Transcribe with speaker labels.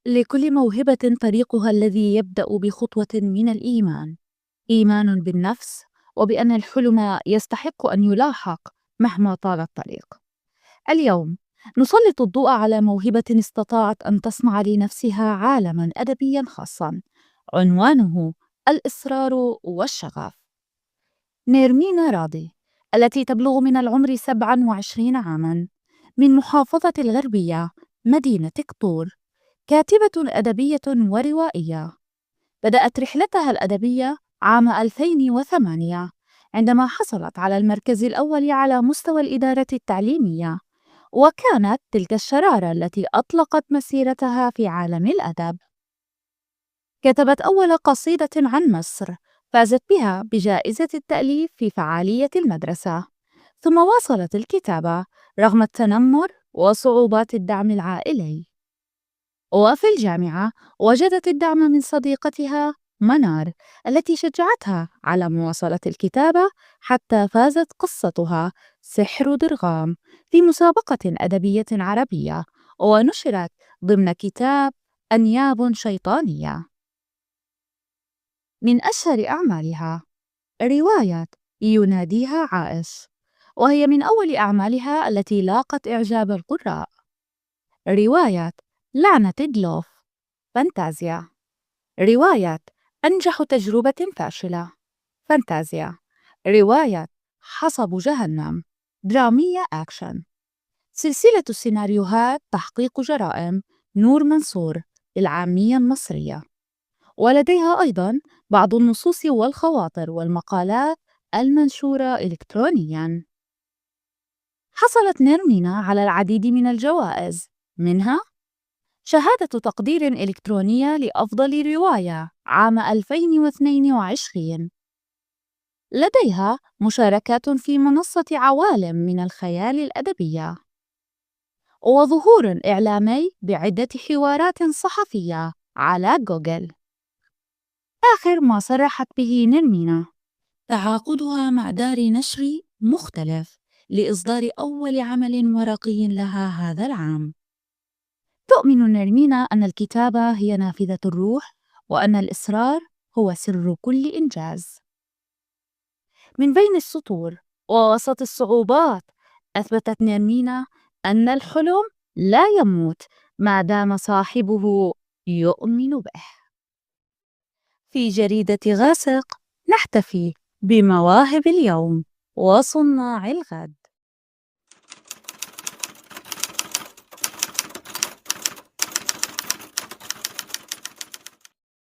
Speaker 1: لكل موهبة طريقها الذي يبدأ بخطوة من الإيمان، إيمان بالنفس وبأن الحلم يستحق أن يلاحق مهما طال الطريق. اليوم نسلط الضوء على موهبة استطاعت أن تصنع لنفسها عالمًا أدبيًا خاصًا، عنوانه الإصرار والشغف. نيرمين راضي التي تبلغ من العمر 27 عامًا من محافظة الغربية مدينة قطور، كاتبة أدبية وروائية. بدأت رحلتها الأدبية عام 2008 عندما حصلت على المركز الأول على مستوى الإدارة التعليمية، وكانت تلك الشرارة التي أطلقت مسيرتها في عالم الأدب. كتبت أول قصيدة عن مصر فازت بها بجائزة التأليف في فعالية المدرسة، ثم واصلت الكتابة رغم التنمر وصعوبات الدعم العائلي. وفي الجامعة وجدت الدعم من صديقتها منار التي شجعتها على مواصلة الكتابة، حتى فازت قصتها سحر درغام في مسابقة أدبية عربية، ونشرت ضمن كتاب أنياب شيطانية. من أشهر أعمالها رواية يناديها عائش، وهي من أول أعمالها التي لاقت إعجاب القراء. رواية لعنة دلوف فانتازيا، رواية أنجح تجربة فاشلة فانتازيا، رواية حصب جهنم درامية أكشن، سلسلة السيناريوهات تحقيق جرائم نور منصور العامية المصرية. ولديها أيضاً بعض النصوص والخواطر والمقالات المنشورة إلكترونياً. حصلت نيرمينا على العديد من الجوائز، منها شهادة تقدير إلكترونية لأفضل رواية عام 2022. لديها مشاركات في منصة عوالم من الخيال الأدبية، وظهور إعلامي بعدة حوارات صحفية على جوجل. آخر ما صرحت به نيرمينا تعاقدها مع دار نشر مختلف لإصدار أول عمل ورقي لها هذا العام. تؤمن نيرمينا أن الكتابة هي نافذة الروح، وأن الإصرار هو سر كل إنجاز. من بين السطور ووسط الصعوبات، أثبتت نيرمينا أن الحلم لا يموت ما دام صاحبه يؤمن به. في جريدة غاسق نحتفي بمواهب اليوم وصناع الغد.